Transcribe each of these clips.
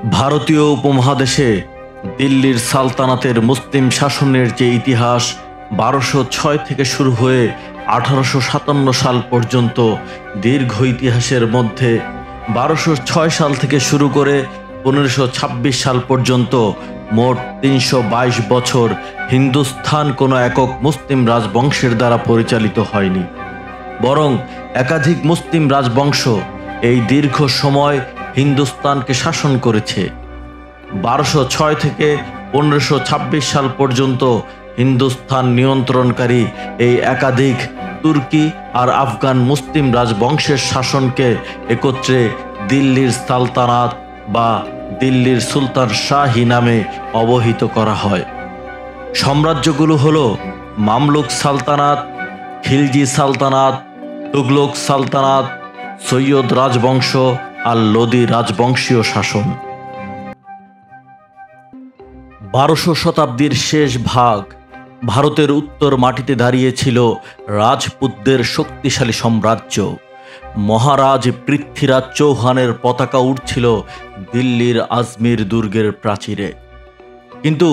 ভারতীয় উপমহাদেশে দিল্লির সালতানাতের মুসলিম শাসনের যে ইতিহাস 1206 থেকে শুরু হয়ে 1857 সাল পর্যন্ত দীর্ঘ ইতিহাসের মধ্যে 1206 সাল থেকে শুরু করে 1526 সাল পর্যন্ত মোট 322 বছর হিন্দুস্তান কোনো একক মুসলিম রাজবংশের দ্বারা পরিচালিত হয়নি, বরং একাধিক মুসলিম রাজবংশ এই দীর্ঘ সময় হিন্দুস্তানকে শাসন করেছে। 1206 থেকে 1526 সাল পর্যন্ত হিন্দুস্তান নিয়ন্ত্রণকারী এই একাধিক তুর্কি আর আফগান মুসলিম রাজবংশের শাসনকে একত্রে দিল্লির সালতানাত বা দিল্লির সুলতান শাহী নামে অবহিত করা হয়। সাম্রাজ্যগুলো হলো মামলুক সালতানাত, খিলজি সালতানাত, তুগলক সালতানাত, সৈয়দ রাজবংশ আর লোদি রাজবংশীয় শাসন। 1200 শতাব্দীর শেষ ভাগ ভারতের উত্তর মাটিতে দাঁড়িয়েছিল রাজপুতদের শক্তিশালী সাম্রাজ্য। মহারাজ পৃথ্বীরাজ চৌহানের পতাকা উঠছিল দিল্লির আজমির দুর্গের প্রাচীরে। কিন্তু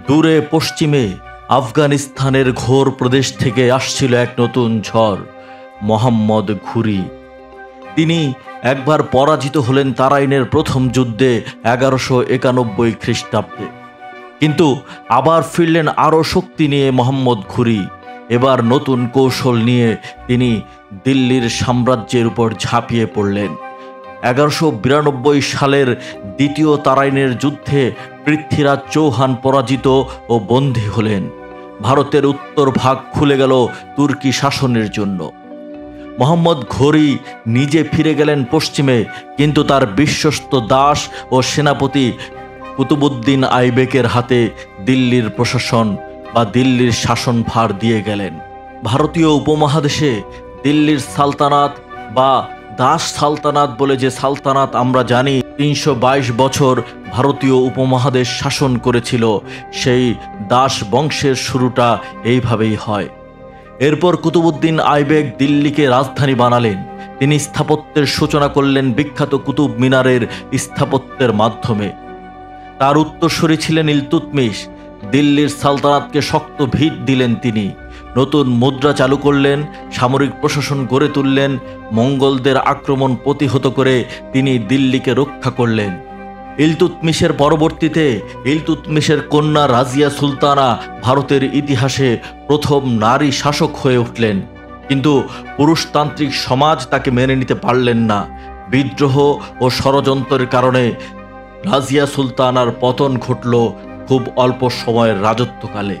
দূরে পশ্চিমে আফগানিস্তানের ঘোর প্রদেশ থেকে আসছিল এক নতুন ঝড়, মোহাম্মদ ঘুরি। তিনি একবার পরাজিত হলেন তারাইনের প্রথম যুদ্ধে 1191 খ্রিস্টাব্দে, কিন্তু আবার ফিরলেন আরও শক্তি নিয়ে মোহাম্মদ ঘুরি। এবার নতুন কৌশল নিয়ে তিনি দিল্লির সাম্রাজ্যের উপর ঝাঁপিয়ে পড়লেন। 1192 সালের দ্বিতীয় তারাইনের যুদ্ধে পৃথ্বীরাজ চৌহান পরাজিত ও বন্দী হলেন। ভারতের উত্তর ভাগ খুলে গেল তুর্কি শাসনের জন্য। মোহাম্মদ ঘুরি নিজে ফিরে গেলেন পশ্চিমে, কিন্তু তার বিশ্বস্ত দাস ও সেনাপতি কুতুবউদ্দিন আইবেকের হাতে দিল্লির প্রশাসন বা দিল্লির শাসনভার দিয়ে গেলেন। ভারতীয় উপমহাদেশে দিল্লির সালতানাত বা দাস সালতানাত বলে যে সালতানাত আমরা জানি 322 বছর ভারতীয় উপমহাদেশ শাসন করেছিল, সেই দাস বংশের শুরুটা এইভাবেই হয়। এরপর কুতুবউদ্দিন আইবেক দিল্লিকে রাজধানী বানালেন। তিনি স্থাপত্যের সূচনা করলেন বিখ্যাত কুতুব মিনারের স্থাপত্যের মাধ্যমে। তার উত্তরসূরি ছিলেন ইলতুৎমিশ। দিল্লির সালতানাতকে শক্ত ভিত দিলেন তিনি। নতুন মুদ্রা চালু করলেন, সামরিক প্রশাসন গড়ে তুললেন, মঙ্গলদের আক্রমণ প্রতিহত করে তিনি দিল্লিকে রক্ষা করলেন। ইলতুৎমিশের পরবর্তীতে ইলতুৎমিশের কন্যা রাজিয়া সুলতানা ভারতের ইতিহাসে প্রথম নারী শাসক হয়ে উঠলেন, কিন্তু পুরুষতান্ত্রিক সমাজ তাকে মেনে নিতে পারলেন না। বিদ্রোহ ও ষড়যন্ত্রের কারণে রাজিয়া সুলতানার পতন ঘটল খুব অল্প সময়ের রাজত্বকালে।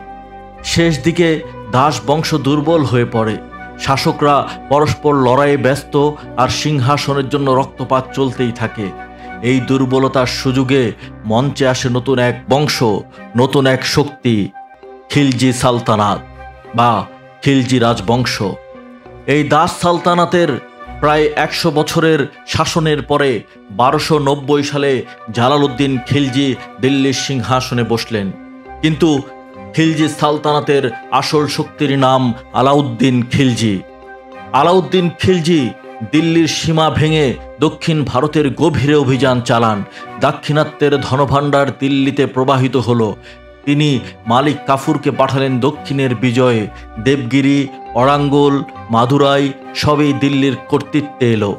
শেষ দিকে দাস বংশ দুর্বল হয়ে পড়ে। শাসকরা পরস্পর লড়াইয়ে ব্যস্ত আর সিংহাসনের জন্য রক্তপাত চলতেই থাকে। এই দুর্বলতার সুযোগে মঞ্চে আসে নতুন এক বংশ, নতুন এক শক্তি, খিলজি সালতানাত বা খিলজি রাজবংশ। এই দাস সালতানাতের প্রায় 100 বছরের শাসনের পরে 1290 সালে জালালউদ্দিন খিলজি দিল্লির সিংহাসনে বসলেন। কিন্তু খিলজি সালতানাতের আসল শক্তির নাম আলাউদ্দিন খিলজি। আলাউদ্দিন খিলজি দিল্লির সীমা ভেঙে দক্ষিণ ভারতের গভীরে অভিযান চালান। দাক্ষিণাত্যের ধনভাণ্ডার দিল্লিতে প্রবাহিত হলো। তিনি মালিক কাফুরকে পাঠালেন দক্ষিণের বিজয়ে। দেবগিরি, অরাঙ্গুল, মাদুরাই সবই দিল্লির কর্তৃত্বে এলো।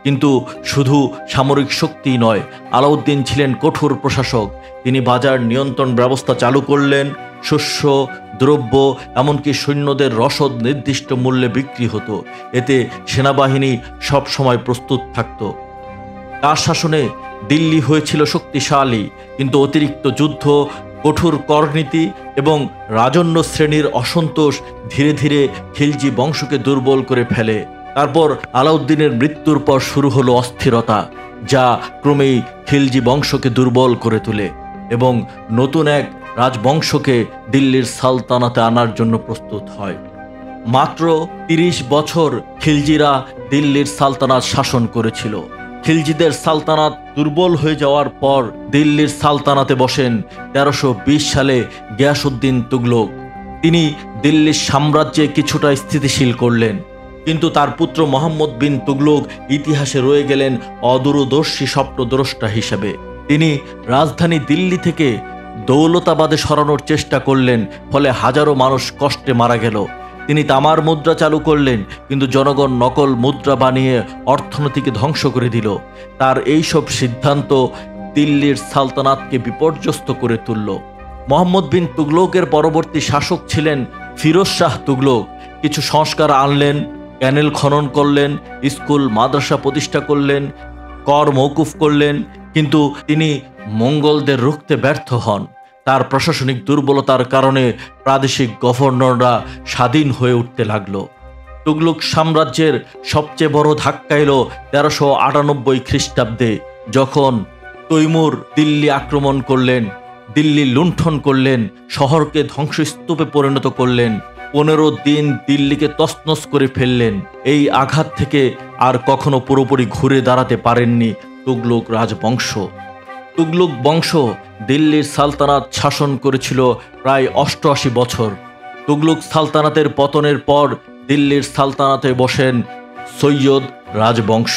কিন্তু শুধু সামরিক শক্তি নয়, আলাউদ্দিন ছিলেন কঠোর প্রশাসক। তিনি বাজার নিয়ন্ত্রণ ব্যবস্থা চালু করলেন। শস্য, দ্রব্য, এমনকি সৈন্যদের রসদ নির্দিষ্ট মূল্যে বিক্রি হতো। এতে সেনাবাহিনী সব সময় প্রস্তুত থাকত। তার শাসনে দিল্লি হয়েছিল শক্তিশালী, কিন্তু অতিরিক্ত যুদ্ধ, কঠোর করনীতি এবং রাজন্য শ্রেণীর অসন্তোষ ধীরে ধীরে খিলজি বংশকে দুর্বল করে ফেলে। তারপর আলাউদ্দিনের মৃত্যুর পর শুরু হলো অস্থিরতা, যা ক্রমেই খিলজি বংশকে দুর্বল করে তোলে এবং নতুন এক রাজবংশকে দিল্লির সালতানাতে আনার জন্য প্রস্তুত হয়। মাত্র 30 বছর খিলজিরা দিল্লির সালতানাত শাসন করেছিল। খিলজিদের সালতানাত দুর্বল হয়ে যাওয়ার পর দিল্লির সালতানাতে বসেন 1320 সালে গিয়াসউদ্দিন তুগলক। তিনি দিল্লির সাম্রাজ্যে কিছুটা স্থিতিশীল করলেন। কিন্তু তার পুত্র মোহাম্মদ বিন তুগলক ইতিহাসে রয়ে গেলেন অদূরদর্শী স্বপ্নদ্রষ্টা হিসেবে। তিনি রাজধানী দিল্লি থেকে দৌলতাবাদে সরানোর চেষ্টা করলেন, ফলে হাজারো মানুষ কষ্টে মারা গেল। তিনি তামার মুদ্রা চালু করলেন, কিন্তু জনগণ নকল মুদ্রা বানিয়ে অর্থনীতিকে ধ্বংস করে দিল। তার এইসব সিদ্ধান্ত দিল্লির সালতানাতকে বিপর্যস্ত করে তুলল। মোহাম্মদ বিন তুগলকের পরবর্তী শাসক ছিলেন ফিরোজ শাহ তুগলক। কিছু সংস্কার আনলেন, ক্যানেল খনন করলেন, স্কুল মাদ্রাসা প্রতিষ্ঠা করলেন, কর মওকুফ করলেন, কিন্তু তিনি মঙ্গলদের রুখতে ব্যর্থ হন। তার প্রশাসনিক দুর্বলতার কারণে প্রাদেশিক গভর্নররা স্বাধীন হয়ে উঠতে লাগল। তুগলক সাম্রাজ্যের সবচেয়ে বড় ধাক্কা এলো 1398 খ্রিস্টাব্দে, যখন তৈমুর দিল্লি আক্রমণ করলেন, দিল্লি লুণ্ঠন করলেন, শহরকে ধ্বংসস্তূপে পরিণত করলেন, 15 দিন দিল্লিকে তছনছ করে ফেললেন। এই আঘাত থেকে আর কখনো পুরোপুরি ঘুরে দাঁড়াতে পারেননি তুগলক রাজবংশ। তুগলক বংশ দিল্লির সালতানাত শাসন করেছিল প্রায় 88 বছর। তুগলক সালতানাতের পতনের পর দিল্লির সালতানাতে বসেন সৈয়দ রাজবংশ।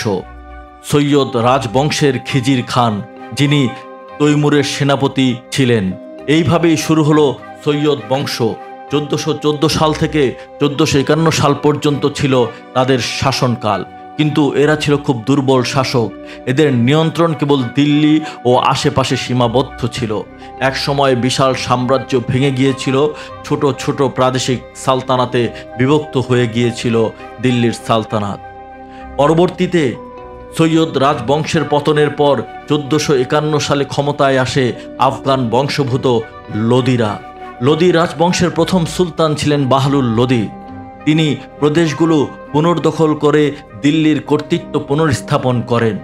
সৈয়দ রাজবংশের খিজির খান, যিনি তৈমুরের সেনাপতি ছিলেন। এইভাবেই শুরু হলো সৈয়দ বংশ। 1414 সাল থেকে 1451 সাল পর্যন্ত ছিল তাদের শাসনকাল, কিন্তু এরা ছিল খুব দুর্বল শাসক। এদের নিয়ন্ত্রণ কেবল দিল্লি ও আশেপাশে সীমাবদ্ধ ছিল। এক সময় বিশাল সাম্রাজ্য ভেঙে গিয়েছিল, ছোট ছোট প্রাদেশিক সালতানাতে বিভক্ত হয়ে গিয়েছিল দিল্লির সালতানাত। পরবর্তীতে সৈয়দ রাজবংশের পতনের পর 1451 সালে ক্ষমতায় আসে আফগান বংশোদ্ভূত লোদিরা। লোদি রাজবংশের প্রথম সুলতান ছিলেন বাহলুল লোদি। তিনি প্রদেশগুলো পুনর্দখল করে দিল্লির কর্তৃত্ব পুনর্স্থাপন করেন।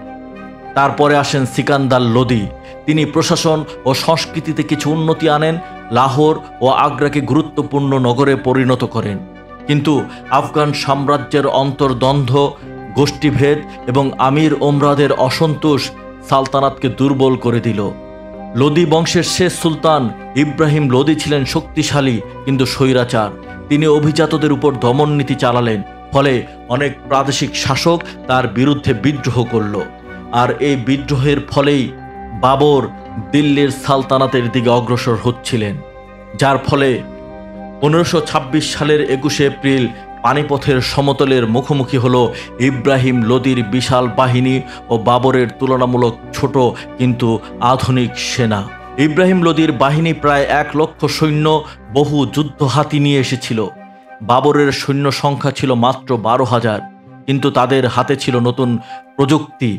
তারপরে আসেন সিকান্দার লোদি। তিনি প্রশাসন ও সংস্কৃতিতে কিছু উন্নতি আনেন, লাহোর ও আগ্রাকে গুরুত্বপূর্ণ নগরে পরিণত করেন। কিন্তু আফগান সাম্রাজ্যের অন্তর্দ্বন্দ্ব, গোষ্ঠীভেদ এবং আমির ওমরাদের অসন্তোষ সালতানাতকে দুর্বল করে দিল। লোদি বংশের শেষ সুলতান ইব্রাহিম লোদি ছিলেন শক্তিশালী কিন্তু স্বৈরাচার। তিনি অভিজাতদের উপর দমন নীতি চালালেন, ফলে অনেক প্রাদেশিক শাসক তার বিরুদ্ধে বিদ্রোহ করল। আর এই বিদ্রোহের ফলেই বাবর দিল্লির সালতানাতের দিকে অগ্রসর হচ্ছিলেন, যার ফলে 1526 সালের 21 এপ্রিল পানিপথের সমতলের মুখোমুখি হল ইব্রাহিম লোদির বিশাল বাহিনী ও বাবরের তুলনামূলক ছোট কিন্তু আধুনিক সেনা। ইব্রাহিম লোদির বাহিনী প্রায় 1 লক্ষ সৈন্য, বহু যুদ্ধ হাতি নিয়ে এসেছিল। বাবরের সৈন্য সংখ্যা ছিল মাত্র 12,000, কিন্তু তাদের হাতে ছিল নতুন প্রযুক্তি,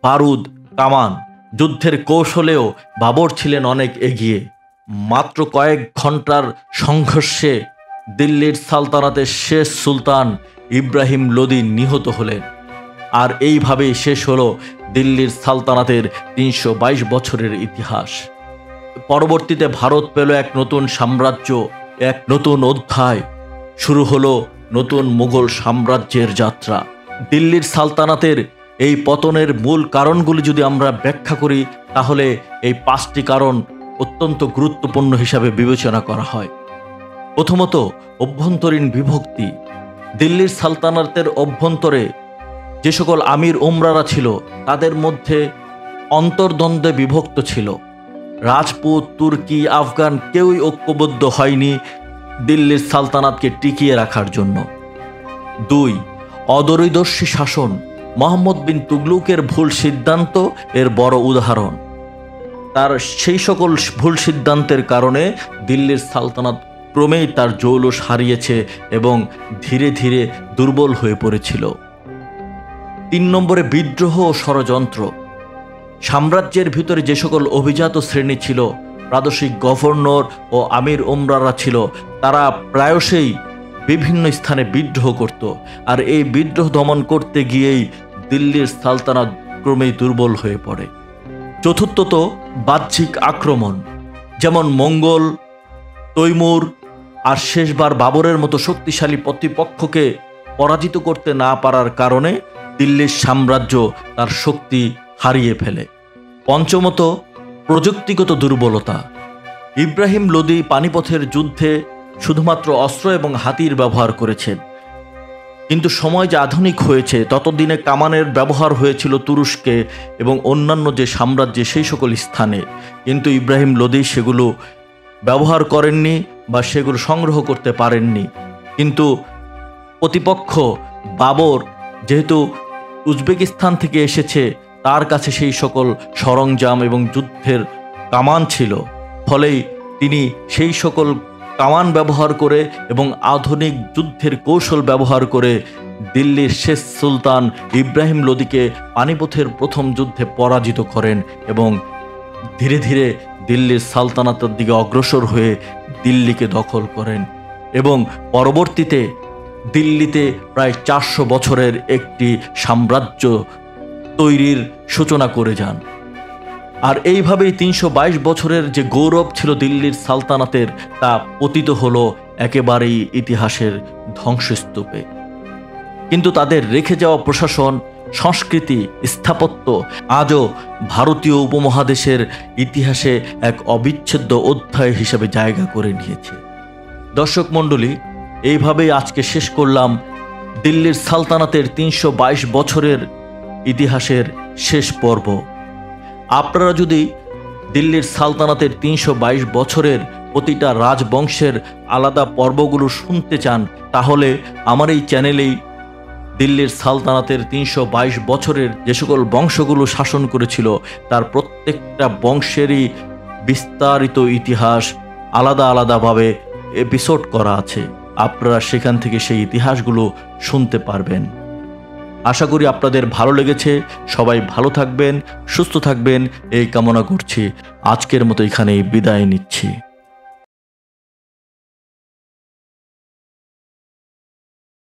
বারুদ, কামান। যুদ্ধের কৌশলেও বাবর ছিলেন অনেক এগিয়ে। মাত্র কয়েক ঘন্টার সংঘর্ষে দিল্লির সালতানাতের শেষ সুলতান ইব্রাহিম লোদি নিহত হলেন। আর এইভাবেই শেষ হলো দিল্লির সালতানাতের 322 বছরের ইতিহাস। পরবর্তীতে ভারত পেল এক নতুন সাম্রাজ্য, এক নতুন অধ্যায়। শুরু হলো নতুন মুঘল সাম্রাজ্যের যাত্রা। দিল্লির সালতানাতের এই পতনের মূল কারণগুলি যদি আমরা ব্যাখ্যা করি, তাহলে এই 5টি কারণ অত্যন্ত গুরুত্বপূর্ণ হিসাবে বিবেচনা করা হয়। প্রথমত, অভ্যন্তরীণ বিভক্তি। দিল্লির সালতানাতের অভ্যন্তরে যে সকল আমির ওমরারা ছিল, তাদের মধ্যে অন্তর্দ্বন্দ্বে বিভক্ত ছিল। রাজপুত, তুর্কি, আফগান কেউই ঐক্যবদ্ধ হয়নি দিল্লির সালতানাতকে টিকিয়ে রাখার জন্য। 2, অদূরদর্শী শাসন। মোহাম্মদ বিন তুগলকের ভুল সিদ্ধান্ত এর বড় উদাহরণ। তার সেই সকল ভুল সিদ্ধান্তের কারণে দিল্লির সালতানাত ক্রমেই তার জৌলুস হারিয়েছে এবং ধীরে ধীরে দুর্বল হয়ে পড়েছিল। 3 নম্বরে, বিদ্রোহ ও ষড়যন্ত্র। সাম্রাজ্যের ভিতরে যে সকল অভিজাত শ্রেণী ছিল, প্রাদেশিক গভর্নর ও আমির ওমরারা ছিল, তারা প্রায়শই বিভিন্ন স্থানে বিদ্রোহ করত। আর এই বিদ্রোহ দমন করতে গিয়েই দিল্লির সালতানাত ক্রমেই দুর্বল হয়ে পড়ে। চতুর্থত, বাহ্যিক আক্রমণ, যেমন মঙ্গল, তৈমুর আর শেষবার বাবরের মতো শক্তিশালী প্রতিপক্ষকে পরাজিত করতে না পারার কারণে দিল্লির সাম্রাজ্য তার শক্তি হারিয়ে ফেলে। পঞ্চমত, প্রযুক্তিগত দুর্বলতা। ইব্রাহিম লোদি পানিপথের যুদ্ধে শুধুমাত্র অস্ত্র এবং হাতির ব্যবহার করেছেন। কিন্তু সময় যে আধুনিক হয়েছে, ততদিনে কামানের ব্যবহার হয়েছিল তুরস্কে এবং অন্যান্য যে সাম্রাজ্যে সেই সকল স্থানে। কিন্তু ইব্রাহিম লোদি সেগুলো ব্যবহার করেননি বা সেগুলো সংগ্রহ করতে পারেননি। কিন্তু প্রতিপক্ষ বাবর যেহেতু উজবেকিস্তান থেকে এসেছে, তার কাছে সেই সকল সরঞ্জাম এবং যুদ্ধের কামান ছিল, ফলেই তিনি সেই সকল কামান ব্যবহার করে এবং আধুনিক যুদ্ধের কৌশল ব্যবহার করে দিল্লির শেষ সুলতান ইব্রাহিম লোদিকে পানিপথের প্রথম যুদ্ধে পরাজিত করেন এবং ধীরে ধীরে দিল্লির সালতানাতের দিকে অগ্রসর হয়ে দিল্লিকে দখল করেন এবং পরবর্তীতে দিল্লিতে প্রায় 400 বছরের একটি সাম্রাজ্য তৈরির সূচনা করে যান। আর এইভাবেই 322 বছরের যে গৌরব ছিল দিল্লির সালতানাতের, তা পতিত হলো একেবারেই ইতিহাসের ধ্বংসস্তূপে। কিন্তু তাদের রেখে যাওয়া প্রশাসন, সংস্কৃতি, স্থাপত্য আজও ভারতীয় উপমহাদেশের ইতিহাসে এক অবিচ্ছেদ্য অধ্যায় হিসেবে জায়গা করে নিয়েছে। দর্শক মণ্ডলী, এইভাবেই আজকে শেষ করলাম দিল্লির সালতানাতের 322 বছরের ইতিহাসের শেষ পর্ব। আপনারা যদি দিল্লির সালতানাতের 322 বছরের প্রতিটা রাজবংশের আলাদা পর্বগুলো শুনতে চান, তাহলে আমার এই চ্যানেলেই দিল্লির সালতানাতের 322 বছরের যে সকল বংশগুলো শাসন করেছিল, তার প্রত্যেকটা বংশেরই বিস্তারিত ইতিহাস আলাদা আলাদাভাবে এপিসোড করা আছে। আপনারা সেখান থেকে সেই ইতিহাসগুলো শুনতে পারবেন। আশা করি আপনাদের ভালো লেগেছে। সবাই ভালো থাকবেন, সুস্থ থাকবেন এই কামনা করছি। আজকের মতো এখানেই বিদায় নিচ্ছি।